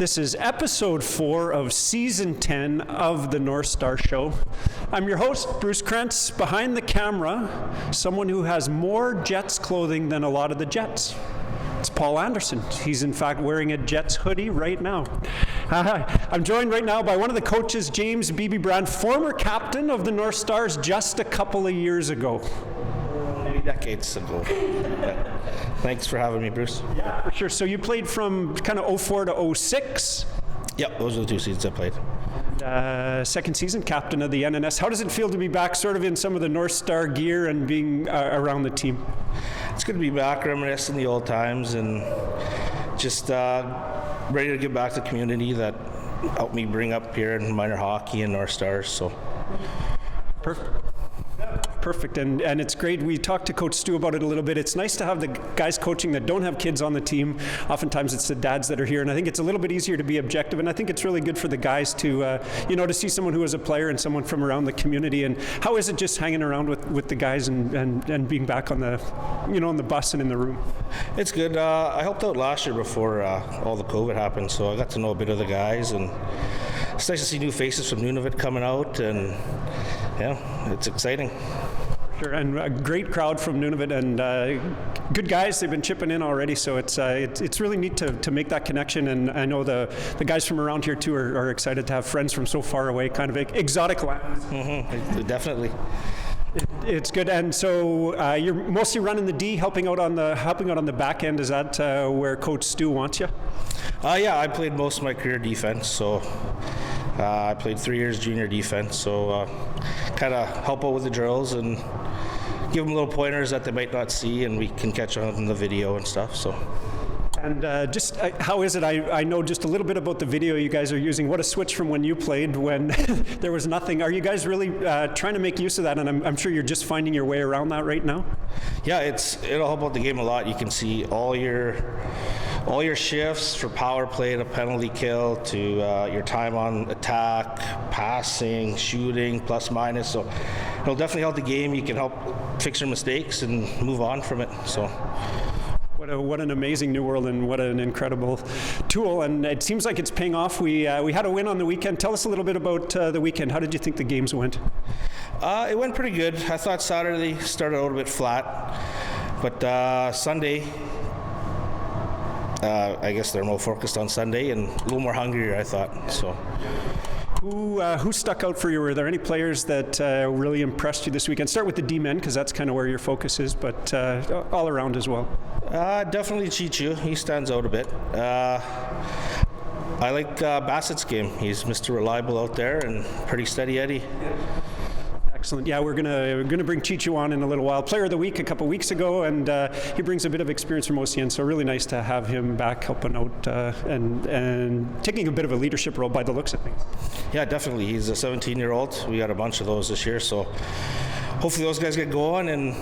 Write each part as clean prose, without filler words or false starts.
This is episode 4 of season 10 of the Northstar Show. I'm your host, Bruce Krentz. Behind the camera, someone who has more Jets clothing than a lot of the Jets. It's Paul Anderson. He's in fact wearing a Jets hoodie right now. I'm joined right now by one of the coaches, James Beebe-Brandt, former captain of the Northstars just a couple of years ago. Maybe decades ago. Thanks for having me, Bruce. Yeah, for sure. So you played from kind of 04 to 06? Yep, those are the 2 seasons I played. Second season captain of the NNS. How does it feel to be back sort of in some of the Northstar gear and being around the team? It's good to be back, reminiscing the old times, and just ready to give back to the community that helped me bring up here in minor hockey and Northstars. So Perfect, and it's great. We talked to Coach Stu about it a little bit. It's nice to have the guys coaching that don't have kids on the team. Oftentimes it's the dads that are here, and I think it's a little bit easier to be objective, and I think it's really good for the guys to, to see someone who was a player and someone from around the community. And how is it just hanging around with the guys and being back on the, on the bus and in the room? it's good. I helped out last year before all the COVID happened, so I got to know a bit of the guys, and it's nice to see new faces from Nunavut coming out, and yeah, it's exciting. And a great crowd from Nunavut, and good guys. They've been chipping in already, so it's really neat to make that connection. And I know the guys from around here too are excited to have friends from so far away, kind of exotic lands. Mm-hmm. Definitely. It's good. And so you're mostly running the D, helping out on the back end. Is that where Coach Stu wants you? Yeah, I played most of my career defense, so I played 3 years junior defense, so kind of help out with the drills and give them little pointers that they might not see, and we can catch on in the video and stuff. So. And how is it? I know just a little bit about the video you guys are using. What a switch from when you played, when there was nothing. Are you guys really trying to make use of that? And I'm sure you're just finding your way around that right now. Yeah, it'll help out the game a lot. You can see all your shifts for power play to penalty kill to your time on attack, passing, shooting, plus minus. So it'll definitely help the game. You can help fix your mistakes and move on from it. So. What an amazing new world, and what an incredible tool, and it seems like it's paying off. We had a win on the weekend. Tell us a little bit about the weekend. How did you think the games went? It went pretty good. I thought Saturday started a little bit flat, but Sunday, I guess they're more focused on Sunday and a little more hungrier, I thought. So. Who stuck out for you? Were there any players that really impressed you this weekend? Start with the D-men, because that's kind of where your focus is, but all around as well. Definitely Cheechoo. He stands out a bit. I like Bassett's game. He's Mr. Reliable out there and pretty steady Eddie. Excellent. Yeah, we're gonna bring Cheechoo on in a little while. Player of the week a couple weeks ago, and he brings a bit of experience from OCN, so really nice to have him back helping out and taking a bit of a leadership role by the looks of things. Yeah, definitely. He's a 17-year-old. We got a bunch of those this year, so hopefully those guys get going and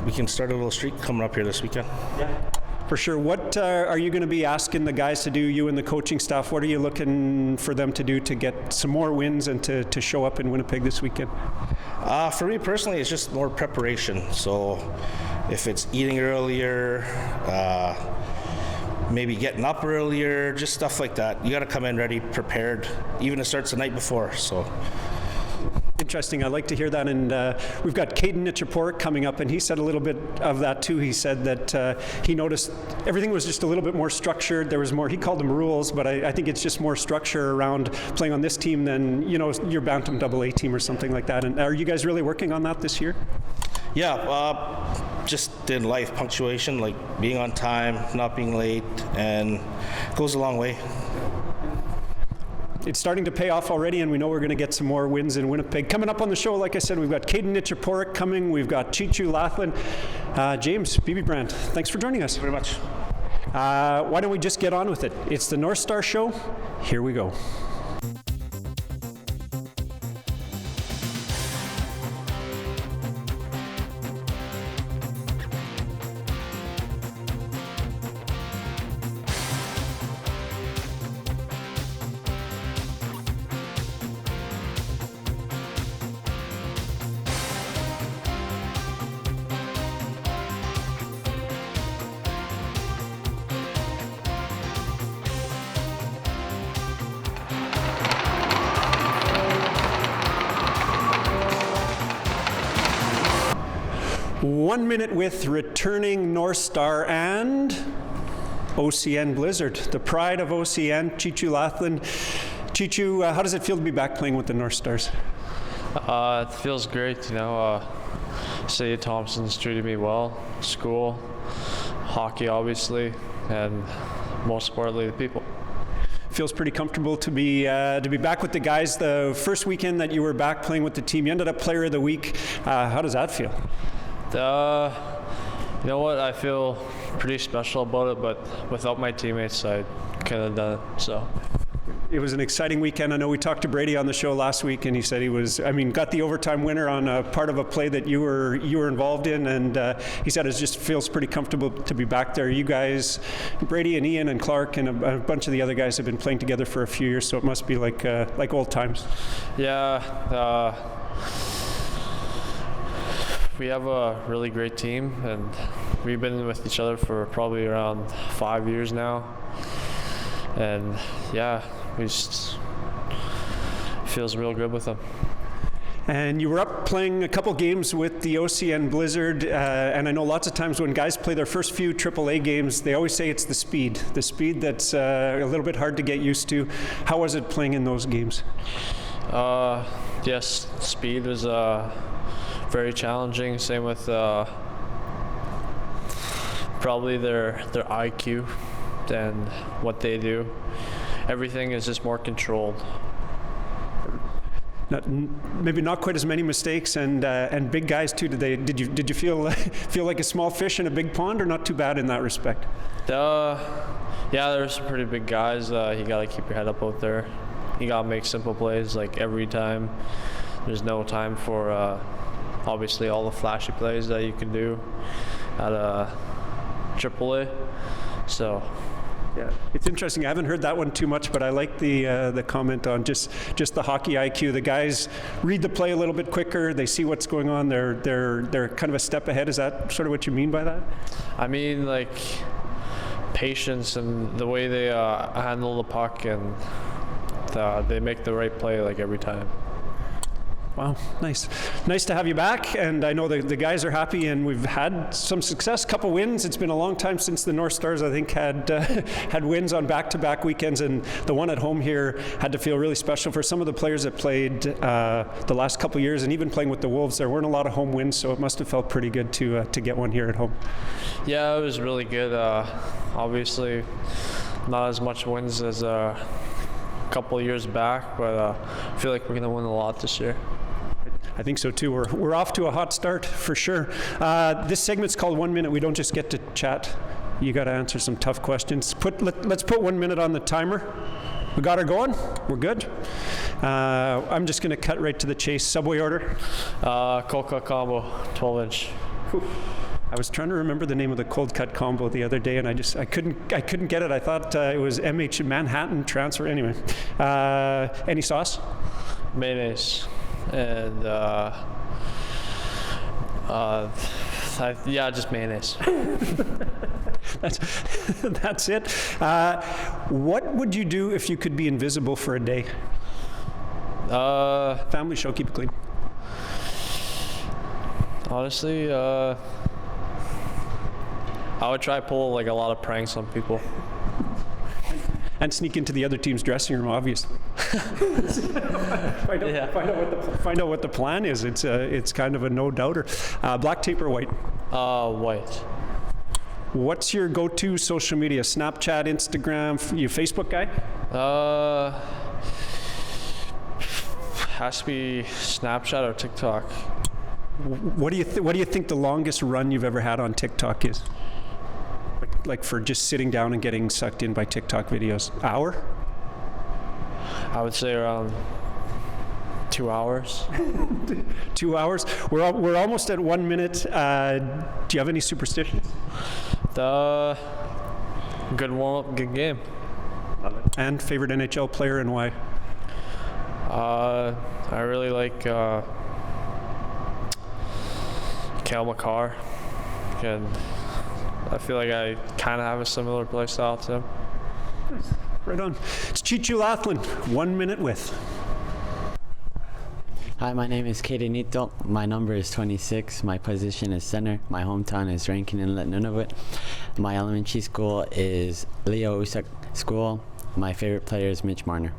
we can start a little streak coming up here this weekend. Yeah. For sure. What are you going to be asking the guys to do, you and the coaching staff? What are you looking for them to do to get some more wins and to show up in Winnipeg this weekend? For me personally, it's just more preparation. So if it's eating earlier, maybe getting up earlier, just stuff like that. You got to come in ready, prepared, even it starts the night before. So. Interesting. I like to hear that. And we've got Cayden Nychyporuk coming up, and he said a little bit of that too. He said that he noticed everything was just a little bit more structured. There was more, he called them rules, but I think it's just more structure around playing on this team than, your Bantam AA team or something like that. And are you guys really working on that this year? Yeah, just in life, punctuation, like being on time, not being late, and goes a long way. It's starting to pay off already, and we know we're going to get some more wins in Winnipeg. Coming up on the show, like I said, we've got Cayden Nychyporuk coming. We've got Cheechoo Lathlin. James Beebe-Brandt, thanks for joining us. Thank you very much. Why don't we just get on with it? It's the Northstar Show. Here we go. 1 minute with returning North Star and OCN Blizzard, the pride of OCN, Cheechoo Lathlin. Cheechoo, how does it feel to be back playing with the North Stars? It feels great, you know. City Thompson's treated me well, school, hockey obviously, and most importantly the people. Feels pretty comfortable to be back with the guys. The first weekend that you were back playing with the team, you ended up Player of the Week. How does that feel? You know what? I feel pretty special about it, but without my teammates, I couldn't have done it. So. It was an exciting weekend. I know we talked to Brady on the show last week, and he said got the overtime winner on a part of a play that you were involved in, and he said it just feels pretty comfortable to be back there. You guys, Brady and Ian and Clark and a bunch of the other guys have been playing together for a few years, so it must be like old times. Yeah, we have a really great team, and we've been with each other for probably around 5 years now, and yeah. Feels real good with them. And you were up playing a couple games with the OCN Blizzard, and I know lots of times when guys play their first few AAA games, they always say it's the speed that's a little bit hard to get used to. How was it playing in those games? Yes, speed was very challenging. Same with probably their IQ and what they do. Everything is just more controlled. Maybe not quite as many mistakes, and big guys too. Did you feel like a small fish in a big pond, or not too bad in that respect? Yeah, there's some pretty big guys. You gotta keep your head up out there. You gotta make simple plays like every time. There's no time for obviously all the flashy plays that you can do at AAA. So. Yeah, it's interesting. I haven't heard that one too much, but I like the comment on just the hockey IQ. The guys read the play a little bit quicker. They see what's going on. They're kind of a step ahead. Is that sort of what you mean by that? I mean, like patience and the way they handle the puck, and they make the right play like every time. Wow, nice to have you back, and I know the guys are happy, and we've had some success, couple wins. It's been a long time since the North Stars, I think, had wins on back-to-back weekends, and the one at home here had to feel really special for some of the players that played the last couple years, and even playing with the Wolves. There weren't a lot of home wins, so it must have felt pretty good to get one here at home. Yeah, it was really good. Obviously, not as much wins as a couple years back, but I feel like we're going to win a lot this year. I think so too. We're off to a hot start for sure. This segment's called 1 minute. We don't just get to chat. You got to answer some tough questions. Let's put 1 minute on the timer. We got her going. We're good. I'm just going to cut right to the chase. Subway order. Cold cut combo, 12-inch. I was trying to remember the name of the cold cut combo the other day, and I couldn't get it. I thought it was MH Manhattan transfer. Anyway, any sauce? Mayonnaise. And just mayonnaise. That's it. What would you do if you could be invisible for a day? Family show, keep it clean. Honestly, I would try to pull like a lot of pranks on people. And sneak into the other team's dressing room, obviously. Find out what the plan is. It's kind of a no-doubter. Black tape or white? White. What's your go-to social media? Snapchat, Instagram? You a Facebook guy? Has to be Snapchat or TikTok. What do you think the longest run you've ever had on TikTok is? Like for just sitting down and getting sucked in by TikTok videos? Hour? I would say around 2 hours. 2 hours? We're almost at 1 minute. Do you have any superstitions? Good warm-up, good game. And favorite NHL player and why? I really like Cale Makar, and I feel like I kind of have a similar play style to him. Right on. It's Cheechoo Lathlin, 1 minute with. Hi, my name is Cayden. My number is 26. My position is center. My hometown is Rankin Inlet, Nunavut. My elementary school is Leo Usak School. My favorite player is Mitch Marner.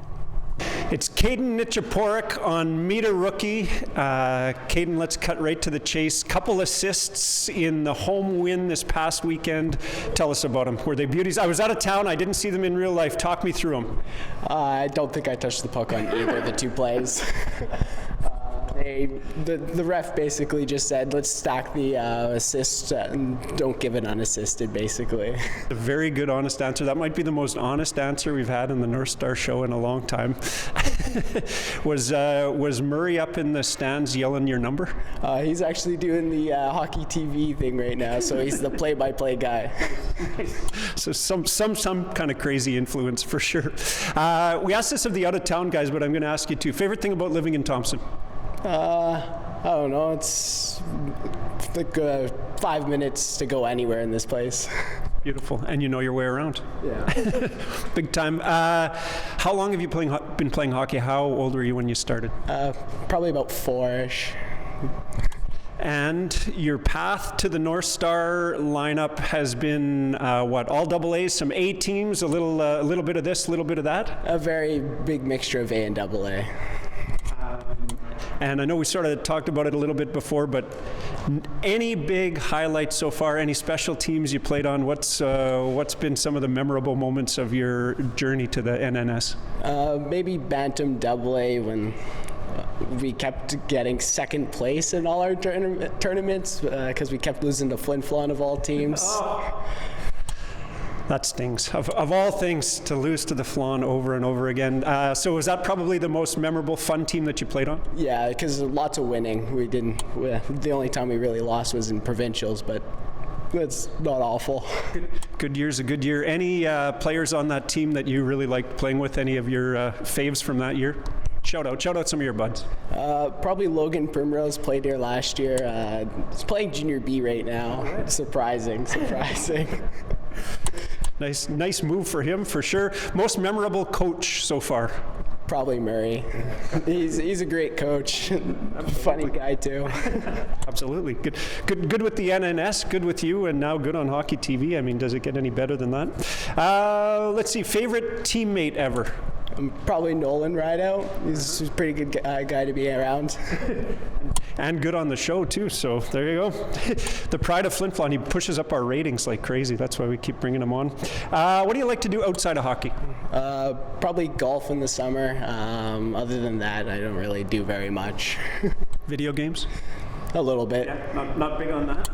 It's Cayden Nychyporuk on Meet a Rookie. Cayden, let's cut right to the chase. Couple assists in the home win this past weekend. Tell us about them. Were they beauties? I was out of town. I didn't see them in real life. Talk me through them. I don't think I touched the puck on either of the two plays. The ref basically just said, let's stack the assists and don't give it unassisted, basically. A very good, honest answer. That might be the most honest answer we've had in the Northstars show in a long time. Was Murray up in the stands yelling your number? He's actually doing the hockey TV thing right now, so he's the play-by-play guy. So some kind of crazy influence for sure. We asked this of the out-of-town guys, but I'm going to ask you too. Favorite thing about living in Thompson? I don't know. It's like 5 minutes to go anywhere in this place. Beautiful. And you know your way around. Yeah. Big time. How long have you been playing hockey? How old were you when you started? Probably about 4-ish. And your path to the North Star lineup has been what? All AA, some A teams, a little bit of this, a little bit of that? A very big mixture of A and AA. And I know we sort of talked about it a little bit before, but any big highlights so far? Any special teams you played on? What's been some of the memorable moments of your journey to the NNS? Maybe Bantam AA when we kept getting second place in all our tournaments because we kept losing to Flin Flon of all teams. Oh. That stings. Of all things, to lose to the Flan over and over again. So was that probably the most memorable, fun team that you played on? Yeah, because lots of winning. The only time we really lost was in provincials, but it's not awful. Good year's a good year. Any players on that team that you really liked playing with? Any of your faves from that year? Shout out some of your buds. Probably Logan Primrose played here last year. He's playing Junior B right now. Right. Surprising. Nice move for him, for sure. Most memorable coach so far? Probably Murray. He's a great coach. Funny guy too. Absolutely. Good with the NNS, good with you, and now good on Hockey TV. I mean, does it get any better than that? Let's see, favorite teammate ever? Probably Nolan Rideout. He's a pretty good guy to be around. And good on the show too, so there you go. The pride of Flin Flon, he pushes up our ratings like crazy. That's why we keep bringing him on. What do you like to do outside of hockey? Probably golf in the summer. Other than that, I don't really do very much. Video games? A little bit. Yeah, not big on that.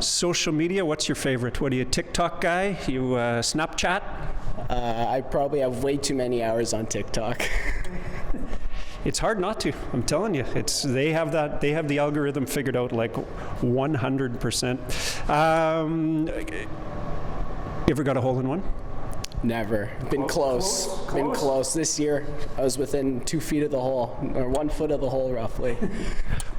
Social media, what's your favorite? What are you, TikTok guy? You Snapchat? I probably have way too many hours on TikTok. It's hard not to. I'm telling you, they have the algorithm figured out like 100%. You ever got a hole in one? Never. Been close. Been close. This year, I was within 2 feet of the hole, or 1 foot of the hole, roughly.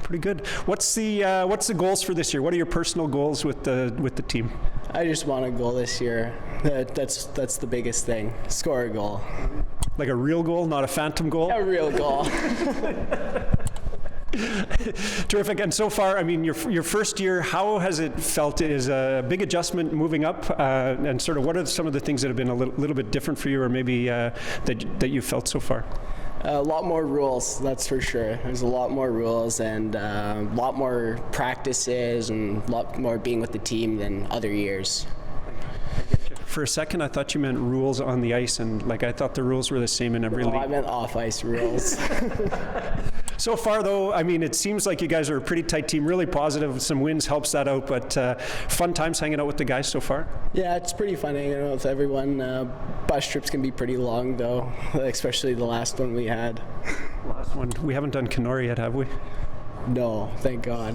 Pretty good. What's the goals for this year? What are your personal goals with the team? I just want a goal this year. That's the biggest thing. Score a goal. Like a real goal, not a phantom goal? A real goal. Terrific. And so far, I mean, your first year, how has it felt? Is a big adjustment moving up? And sort of what are some of the things that have been a little bit different for you, or maybe that you felt so far? A lot more rules, that's for sure. There's a lot more rules and a lot more practices and a lot more being with the team than other years. For a second, I thought you meant rules on the ice, and like I thought the rules were the same in every league. I meant off-ice rules. So far, though, I mean, it seems like you guys are a pretty tight team, really positive. Some wins helps that out, but fun times hanging out with the guys so far? Yeah, it's pretty fun hanging out with everyone. Bus trips can be pretty long, though, especially the last one we had. Last one. We haven't done Kenora yet, have we? No, thank God.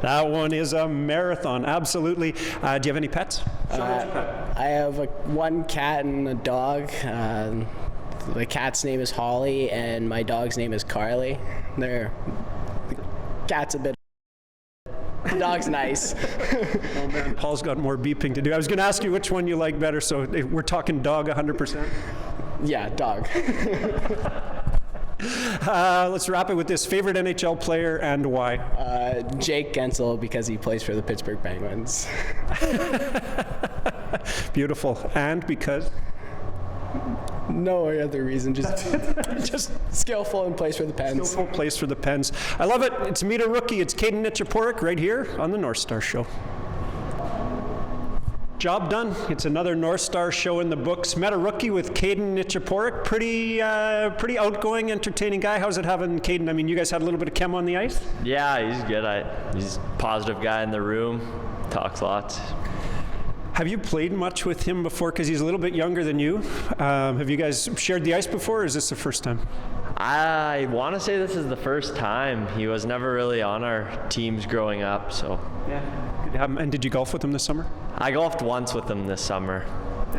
That one is a marathon, absolutely. Do you have any pets? I have one cat and a dog. The cat's name is Holly, and my dog's name is Carly. The cat's a bit. The dog's nice. Oh man, Paul's got more beeping to do. I was going to ask you which one you like better, so we're talking dog 100%? Yeah, dog. Let's wrap it with this. Favorite NHL player and why? Jake Gensel, because he plays for the Pittsburgh Penguins. Beautiful. And because? No other reason, just skillful and plays for the Pens. Skillful, plays for the Pens. I love it. It's Meet a Rookie. It's Cayden Nychyporuk right here on the Northstar Show. Job done. It's another Northstar show in the books. Met a Rookie with Cayden Nychyporuk. Pretty outgoing, entertaining guy. How's it having Cayden? I mean, you guys had a little bit of chem on the ice? Yeah, he's good. He's a positive guy in the room. Talks lots. Have you played much with him before? Because he's a little bit younger than you. Have you guys shared the ice before, or is this the first time? I want to say this is the first time. He was never really on our teams growing up, so. Yeah. Good to have him. And did you golf with him this summer? I golfed once with him this summer.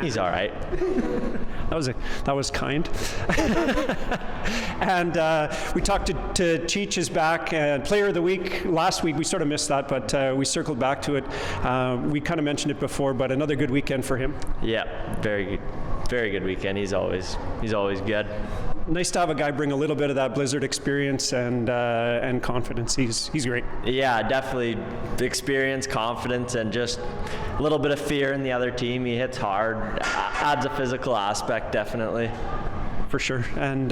He's all right. That was kind. And we talked to Cheech is back, Player of the Week last week. We sort of missed that, but we circled back to it. We kind of mentioned it before, but another good weekend for him. Yeah, very good weekend. He's always good. Nice to have a guy bring a little bit of that Blizzard experience and confidence. He's great. Yeah, definitely experience, confidence, and just a little bit of fear in the other team. He hits hard, adds a physical aspect, definitely. For sure. And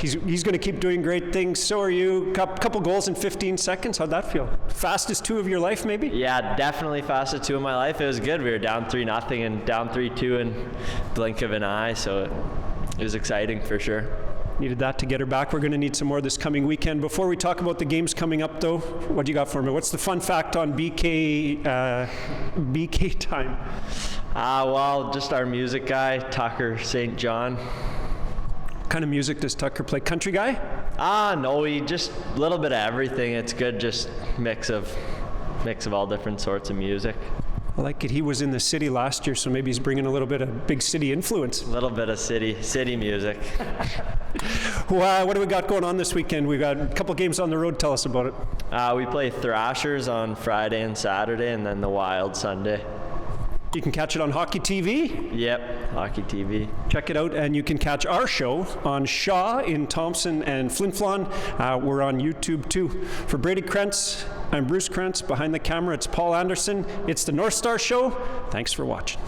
he's going to keep doing great things. So are you. Couple goals in 15 seconds. How'd that feel? Fastest two of your life, maybe? Yeah, definitely fastest two of my life. It was good. We were down 3-0 and down 3-2 in blink of an eye. So it was exciting for sure. Needed that to get her back. We're going to need some more this coming weekend. Before we talk about the games coming up, though, what do you got for me? What's the fun fact on BK time? Well, just our music guy, Tucker St. John. What kind of music does Tucker play? Country guy? No, he just a little bit of everything. It's good, just mix of all different sorts of music. I like it. He was in the city last year, so maybe he's bringing a little bit of big city influence. A little bit of city music. What do we got going on this weekend? We've got a couple games on the road. Tell us about it. We play Thrashers on Friday and Saturday, and then the Wild Sunday. You can catch it on Hockey TV. Yep, Hockey TV. Check it out, and you can catch our show on Shaw in Thompson and Flin Flon. We're on YouTube too. For Brady Krentz, I'm Bruce Krentz. Behind the camera, it's Paul Anderson. It's the Northstar Show. Thanks for watching.